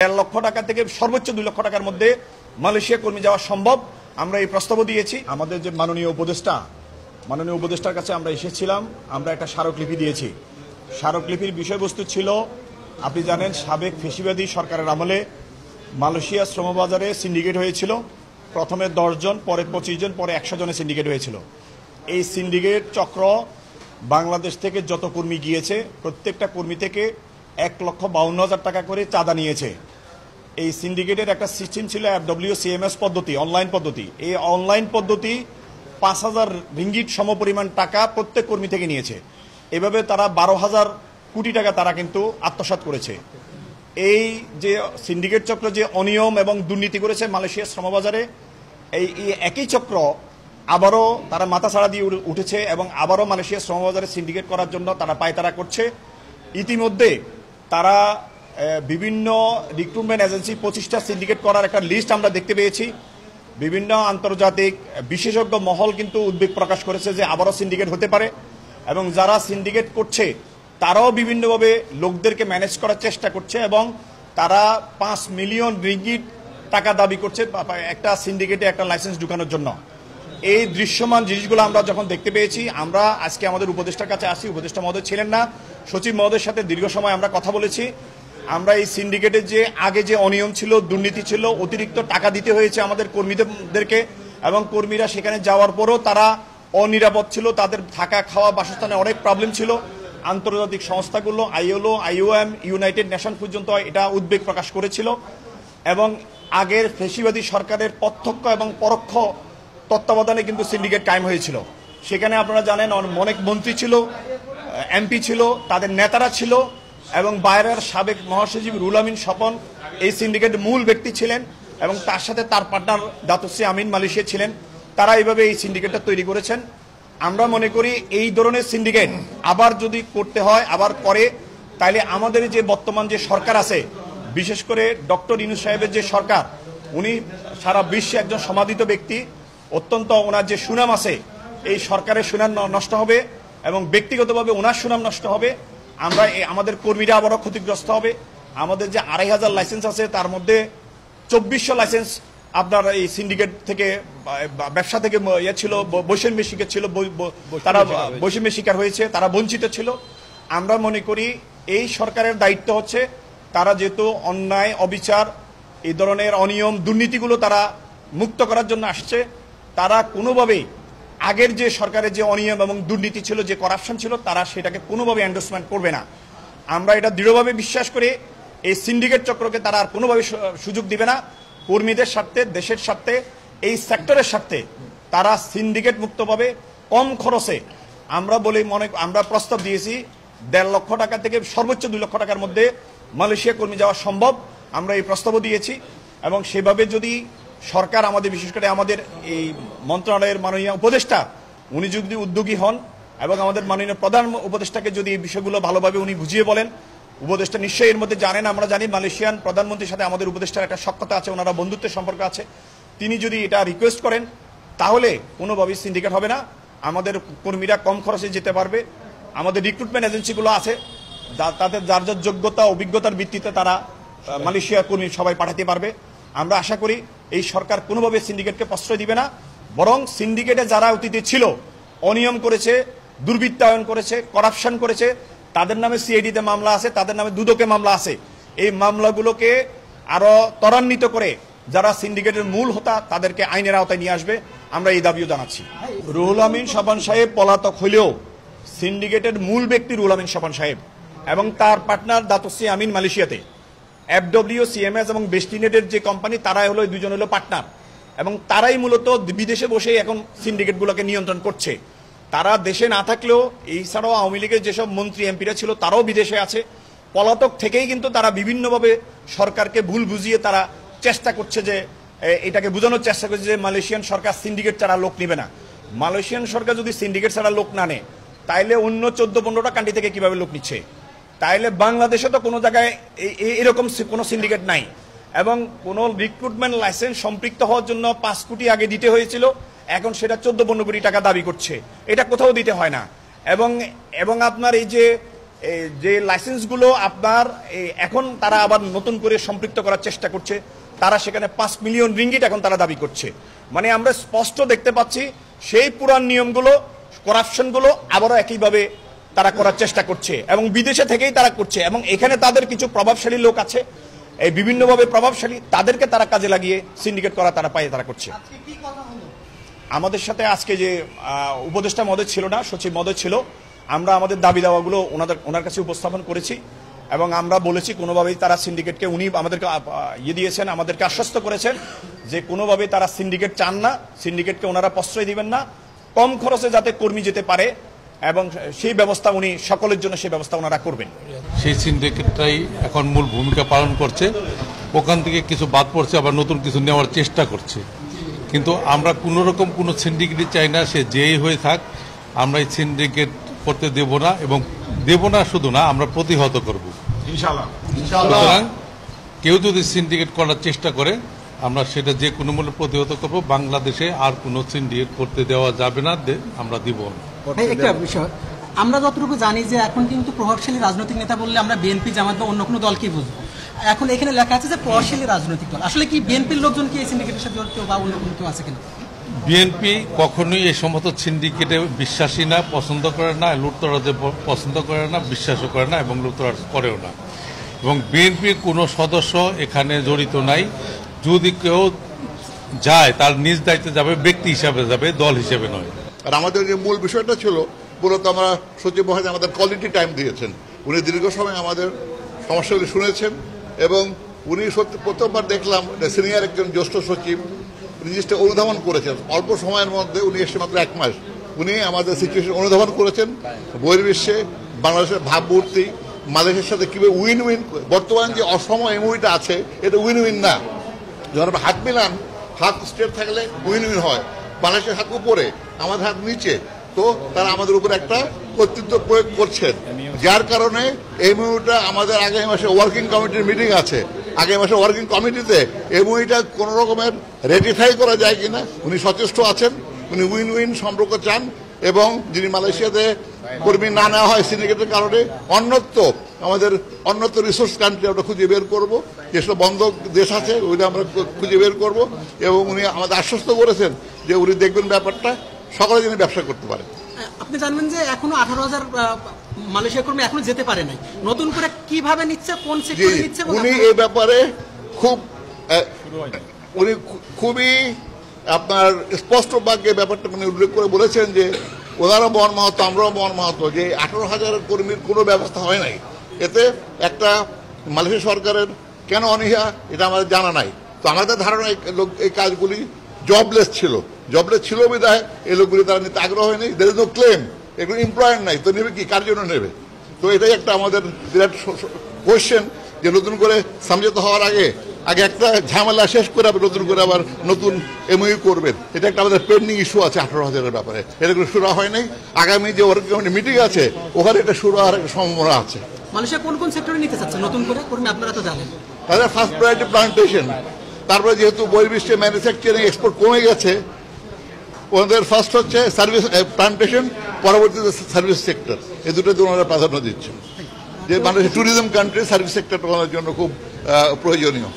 1.5 লক্ষ টাকা থেকে সর্বোচ্চ 2 লক্ষ টাকার মধ্যে মালয়েশিয়া কর্মী যাওয়া সম্ভব। আমরা এই প্রস্তাবও দিয়েছি। আমাদের যে মাননীয় উপদেষ্টার কাছে আমরা এসেছিলাম, আমরা একটা স্মারকলিপি দিয়েছি। স্মারকলিপির বিষয়বস্তু ছিল, আপনি জানেন সাবেক ফেসিবাদী সরকারের আমলে মালয়েশিয়া শ্রমবাজারে সিন্ডিকেট হয়েছিল। প্রথমে 10 জন, পরে 25 জন, পরে 100 জনের সিন্ডিকেট হয়েছিল। এই সিন্ডিকেট চক্র বাংলাদেশ থেকে যত কর্মী গিয়েছে প্রত্যেকটা কর্মী থেকে 1,52,000 টাকা করে চাঁদা নিয়েছে। এই সিন্ডিকেটের একটা সিস্টেম ছিল FWCMS পদ্ধতি, অনলাইন পদ্ধতি। এই অনলাইন পদ্ধতি 5,000 রিঙ্গিট সমপরিমাণ টাকা প্রত্যেক কর্মী থেকে নিয়েছে। এভাবে তারা 12,000 কোটি টাকা তারা কিন্তু আত্মসাৎ করেছে। এই যে সিন্ডিকেট চক্র যে অনিয়ম এবং দুর্নীতি করেছে মালয়েশিয়া শ্রমবাজারে, এই একই চক্র আবারও তারা মাথাছাড়া দিয়ে উঠেছে এবং আবারও মালয়েশিয়া শ্রমবাজারে সিন্ডিকেট করার জন্য তারা পায়তারা করছে। ইতিমধ্যে তারা বিভিন্ন রিক্রুটমেন্ট এজেন্সি 25টা সিন্ডিকেট করার একটা লিস্ট আমরা দেখতে পেয়েছি। বিভিন্ন আন্তর্জাতিক বিশেষজ্ঞ মহল কিন্তু উদ্বেগ প্রকাশ করেছে যে আবারও সিন্ডিকেট হতে পারে, এবং যারা সিন্ডিকেট করছে তারাও বিভিন্নভাবে লোকদেরকে ম্যানেজ করার চেষ্টা করছে এবং তারা 5 মিলিয়ন রিঙ্গিট টাকা দাবি করছে একটা সিন্ডিকেটে একটা লাইসেন্স ঢুকানোর জন্য। এই দৃশ্যমান জিনিসগুলো আমরা যখন দেখতে পেয়েছি, আমরা আজকে আমাদের উপদেষ্টার কাছে আসি। উপদেষ্টা মহোদয় ছিলেন না, সচিব মহোদয়ের সাথে দীর্ঘ সময় আমরা কথা বলেছি। আমরা এই সিন্ডিকেটের যে আগে যে অনিয়ম ছিল, দুর্নীতি ছিল, অতিরিক্ত টাকা দিতে হয়েছে আমাদের কর্মীদেরকে, এবং কর্মীরা সেখানে যাওয়ার পরও তারা অনিরাপদ ছিল, তাদের থাকা খাওয়া বাসস্থানে অনেক প্রবলেম ছিল। আন্তর্জাতিক সংস্থাগুলো ILO, IOM, ইউনাইটেড নেশন পর্যন্ত এটা উদ্বেগ প্রকাশ করেছিল। এবং আগের ফেসিবাদী সরকারের প্রত্যক্ষ এবং পরোক্ষ তত্ত্বাবধানে কিন্তু সিন্ডিকেট কায়েম হয়েছিল। সেখানে আপনারা জানেন অনেক মন্ত্রী ছিল, MP ছিল, তাদের নেতারা ছিল, এবং বাইরের সাবেক মহাসচিব রুহুল আমিন স্বপন এই সিন্ডিকেটের মূল ব্যক্তি ছিলেন, এবং তার সাথে তার পার্টনার দাতুশ্রী আমিন মালয়েশিয়া ছিলেন। তারা এইভাবে এই সিন্ডিকেটটা তৈরি করেছেন। আমরা মনে করি এই ধরনের সিন্ডিকেট আবার যদি করতে হয়, আবার করে, তাইলে আমাদের যে বর্তমান যে সরকার আছে, বিশেষ করে ডক্টর ইউনূস সাহেবের যে সরকার, উনি সারা বিশ্বে একজন সমাদৃত ব্যক্তি, অত্যন্ত ওনার যে সুনাম আছে, এই সরকারের সুনাম নষ্ট হবে এবং ব্যক্তিগতভাবে ওনার সুনাম নষ্ট হবে। আমরা আমাদের কর্মীরা আবারও ক্ষতিগ্রস্ত হবে। আমাদের যে 2,500 লাইসেন্স আছে তার মধ্যে 2400 লাইসেন্স আপনার এই সিন্ডিকেট থেকে ব্যবসা থেকে ছিল, বৈষম্যের শিকার ছিল, তারা বৈষম্যের শিকার হয়েছে, তারা বঞ্চিত ছিল। আমরা মনে করি এই সরকারের দায়িত্ব হচ্ছে, তারা যেহেতু অন্যায় অবিচার এই ধরনের অনিয়ম দুর্নীতিগুলো তারা মুক্ত করার জন্য আসছে, তারা কোনোভাবেই আগের যে সরকারের যে অনিয়ম এবং দুর্নীতি ছিল, যে করাপশন ছিল, তারা সেটাকে কোনোভাবে এন্ডোর্সমেন্ট করবে না। আমরা এটা দৃঢ়ভাবে বিশ্বাস করি, এই সিন্ডিকেট চক্রকে তারা আর কোনোভাবে সুযোগ দিবে না। কর্মীদের স্বার্থে, দেশের স্বার্থে, এই সেক্টরের স্বার্থে তারা সিন্ডিকেট মুক্তভাবে কম খরচে, আমরা প্রস্তাব দিয়েছি 1.5 লক্ষ টাকা থেকে সর্বোচ্চ 2 লক্ষ টাকার মধ্যে মালয়েশিয়া কর্মী যাওয়া সম্ভব। আমরা এই প্রস্তাবও দিয়েছি, এবং সেভাবে যদি সরকার আমাদের, বিশেষ করে আমাদের এই মন্ত্রণালয়ের মাননীয় উপদেষ্টা, উনি যদি উদ্যোগী হন এবং আমাদের মাননীয় প্রধান উপদেষ্টাকে যদি এই বিষয়গুলো ভালোভাবে উনি বুঝিয়ে বলেন, উপদেষ্টা নিশ্চয়ই এর মধ্যে জানেন, আমরা জানি মালয়েশিয়ান প্রধানমন্ত্রীর সাথে আমাদের উপদেষ্টার একটা সখ্যতা আছে, ওনারা বন্ধুত্বের সম্পর্ক আছে। তিনি যদি এটা রিকোয়েস্ট করেন, তাহলে কোনোভাবেই সিন্ডিকেট হবে না। আমাদের কর্মীরা কম খরচে যেতে পারবে। আমাদের রিক্রুটমেন্ট এজেন্সিগুলো আছে, তাদের যার যার যোগ্যতা অভিজ্ঞতার ভিত্তিতে তারা মালয়েশিয়া কর্মী সবাই পাঠাতে পারবে। আমরা আশা করি এই সরকার কোনোভাবে সিন্ডিকেটকে প্রশ্রয় দিবে না, বরং সিন্ডিকেটে যারা অতীতে ছিল, অনিয়ম করেছে, দুর্বৃত্তায়ন করেছে, করাপশন করেছে, তাদের নামে CID-তে মামলা আছে, তাদের নামে দুদকে মামলা আছে। এই মামলাগুলোকে আরো ত্বরান্বিত করে যারা সিন্ডিকেটের মূল হোতা তাদেরকে আইনের আওতায় নিয়ে আসবে, আমরা এই দাবিও জানাচ্ছি। রুহুল আমিন স্বপন সাহেব পলাতক হইলেও সিন্ডিকেটের মূল ব্যক্তি রুহুল আমিন স্বপন সাহেব এবং তার পার্টনার দাতুশ্রী আমিন মালয়েশিয়াতে। FWCMS এবং বেস্টিনেটের যে কোম্পানি, তারাই হলো, দুজন হলো পার্টনার, এবং তারাই মূলত বিদেশে বসেই এখন সিন্ডিকেটগুলোকে নিয়ন্ত্রণ করছে। তারা দেশে না থাকলেও, এছাড়াও আওয়ামী লীগের যেসব মন্ত্রী MP-রা ছিল তারাও বিদেশে আছে। পলাতক থেকেই কিন্তু তারা বিভিন্নভাবে সরকারকে ভুল বুঝিয়ে তারা চেষ্টা করছে, যে এটাকে বোঝানোর চেষ্টা করছে যে মালয়েশিয়ান সরকার সিন্ডিকেট ছাড়া লোক নিবে না। মালয়েশিয়ান সরকার যদি সিন্ডিকেট ছাড়া লোক না নেয়, তাইলে অন্য 14-15টা কান্ট্রি থেকে কিভাবে লোক নিচ্ছে? তাইলে বাংলাদেশে তো কোনো জায়গায় এরকম কোনো সিন্ডিকেট নাই, এবং কোনো রিক্রুটমেন্ট লাইসেন্স সম্পৃক্ত হওয়ার জন্য 5 কোটি আগে দিতে হয়েছিল, এখন সেটা 14-15 কোটি টাকা দাবি করছে। এটা কোথাও দিতে হয় না। এবং আপনার এই যে যে লাইসেন্সগুলো আপনার এখন তারা আবার নতুন করে সম্পৃক্ত করার চেষ্টা করছে, তারা সেখানে 5 মিলিয়ন রিঙ্গিট এখন তারা দাবি করছে। মানে আমরা স্পষ্ট দেখতে পাচ্ছি সেই পুরান নিয়মগুলো, করাপশনগুলো আবারও একইভাবে তারা করার চেষ্টা করছে এবং বিদেশে থেকেই তারা করছে। এবং এখানে তাদের কিছু প্রভাবশালী লোক আছে, এই বিভিন্নভাবে প্রভাবশালী, তাদেরকে তারা কাজে লাগিয়ে সিন্ডিকেট করা তারা করছে। আমাদের সাথে আজকে যে উপদেষ্টা মহোদয় ছিল না, সচিব মহোদয় ছিল, আমরা আমাদের দাবি দাওয়াগুলো ওনার কাছে উপস্থাপন করেছি এবং আমরা বলেছি কোনোভাবেই তারা সিন্ডিকেটকে, উনি আমাদেরকে দিয়েছেন, আমাদেরকে আশ্বস্ত করেছেন যে কোনোভাবেই তারা সিন্ডিকেট চান না, সিন্ডিকেটকে ওনারা প্রশ্রয় দিবেন না, কম খরচে যাতে কর্মী যেতে পারে এবং সেই ব্যবস্থা উনি সকলের জন্য সেই ব্যবস্থা ওনারা করবেন। সেই সিন্ডিকেটটাই এখন মূল ভূমিকা পালন করছে, ওখান থেকে কিছু বাদ পড়ছে, আবার নতুন কিছু নেওয়ার চেষ্টা করছে। কিন্তু আমরা কোনো রকম কোনো সিন্ডিকেটই চাই না, সে যেই হয়ে থাক, আমরা এই সিন্ডিকেট করতে দেব না, এবং দেব না শুধু না, আমরা প্রতিহত করব ইনশাআল্লাহ। সুতরাং কেউ যদি সিন্ডিকেট করার চেষ্টা করে, আমরা সেটা যে কোনো মূল্যে প্রতিহত করব। বাংলাদেশে আর কোনো সিন্ডিকেট করতে দেওয়া যাবে না, আমরা দিব না। একটা বিষয় আমরা যতটুকু জানি যে এখন কিন্তু প্রভাবশালী রাজনৈতিক নেতা বললে আমরা বিএনপি, জামাত বা অন্য কোনো দলকেই বুঝবো। এখন এখানে লেখা আছে যে প্রভাবশালী রাজনৈতিক দল, আসলে কি বিএনপির লোকজন কি এই সিন্ডিকেটের সাথে জড়িত বা অন্য কোনো কেউ আছে কিনা? বিএনপি কখনোই এই সমস্ত সিন্ডিকেটে বিশ্বাসী না, পছন্দ করে না, লুটতরাজে পছন্দ করে না, বিশ্বাসও করে না এবং লুটতরাজ করেও না। এবং বিএনপির কোনো সদস্য এখানে জড়িত নাই। যদি কেউ যায় তার নিজ দায়িত্বে যাবে, ব্যক্তি হিসাবে যাবে, দল হিসেবে নয়। আর আমাদের যে মূল বিষয়টা ছিল, মূলত আমরা সচিব মহোদয় আমাদের কোয়ালিটি টাইম দিয়েছেন। উনি দীর্ঘ সময় আমাদের সমস্যাগুলি শুনেছেন এবং উনি সত্যি প্রথমবার দেখলাম সিনিয়র একজন জ্যেষ্ঠ সচিব জিনিসটা অনুধাবন করেছেন। অল্প সময়ের মধ্যে উনি এসে মাত্র 1 মাস উনি আমাদের সিচুয়েশন অনুধাবন করেছেন। বহির্বিশ্বে বাংলাদেশের ভাবমূর্তি, মালয়েশিয়ার সাথে কীভাবে উইন উইন, বর্তমান যে অসম এমওইটা আছে এটা উইন উইন না। যখন হাত মিলান, হাত স্ট্রেট থাকলে উইন উইন হয়। বাংলাদেশের হাত উপরে, আমাদের হাত নিচে, তো তারা আমাদের উপর একটা কর্তৃত্ব প্রয়োগ করছেন, যার কারণে এমওইটা আমাদের আগামী মাসে ওয়ার্কিং কমিটির মিটিং আছে। আগামী মাসে ওয়ার্কিং কমিটিতে এমওইটা কোনো রকমের রেটিফাই করা যায় কিনা উনি সচেষ্ট আছেন। উনি উইন উইন সম্পর্ক চান এবং যিনি মালয়েশিয়াতে কর্মী না নেওয়া হয় সিন্ডিকেটের কারণে, অন্যত্র রিসোর্স কান্ট্রি আমরা খুঁজে বের করব, যেসব বন্ধ দেশ আছে ওইটা আমরা খুঁজে বের করব। এবং উনি আমাদের আশ্বস্ত করেছেন যে উনি দেখবেন ব্যাপারটা সকলে যেন ব্যবসা করতে পারে। আপনি জানবেন যে এখনো 18,000 মালয়েশিয়া কর্মী এখনো যেতে পারে নাই, নতুন করে কিভাবে নিচ্ছে, কোন সেক্টরে নিচ্ছে? উনি এই ব্যাপারে উনি খুবই আপনার স্পষ্ট বাক্যে ব্যাপারটা উনি উল্লেখ করে বলেছেন যে ওনারা মর্মাহত, আমরাও মর্মাহত যে 18,000 কর্মীর কোনো ব্যবস্থা হয় নাই। এতে একটা মালয়েশিয়া সরকারের কেন অনীহা এটা আমাদের জানা নাই। তো আমাদের ধারণা এই কাজগুলি জবলেস ছিল বিধায় এই লোকগুলি তারা নিতে আগ্রহ হয়নি। দের ইজ নো ক্লেম, এগুলো এমপ্লয়ার নাই, তো নেবে কি, কার জন্য নেবে? তো এটাই একটা আমাদের বিরাট কোয়েশ্চেন যে নতুন করে সমঝোতা হওয়ার আগে একটা ঝামেলা শেষ করে নতুন করে আবার নতুন এমওইউ করবেন। এটা একটা আমাদের পেন্ডিং ইস্যু আছে 18,000-এর ব্যাপারে। এটা কোনো শুরু হয় নাই। আগামী যে ওয়ার্কিং কমিটি মিটিং আছে ওখানে এটা শুরু হওয়ার একটা সম্ভাবনা আছে। মালয়েশিয়া কোন কোন সেক্টরে নিতে চাচ্ছে নতুন করে কর্মী, আপনারা তো জানেন? তাদের ফার্স্ট প্রায়োরিটি প্লান্টেশন, তারপরে যেহেতু বহির্বিশ্বে ম্যানুফ্যাকচারিং এক্সপোর্ট কমে গেছে, ওনাদের ফার্স্ট হচ্ছে সার্ভিস প্লান্টেশন, পরবর্তীতে সার্ভিস সেক্টর। এই দুটোতে ওনারা প্রাধান্য দিচ্ছেন যে বাংলাদেশ ট্যুরিজম কান্ট্রি, সার্ভিস সেক্টরটা ওনার জন্য খুব প্রয়োজনীয়।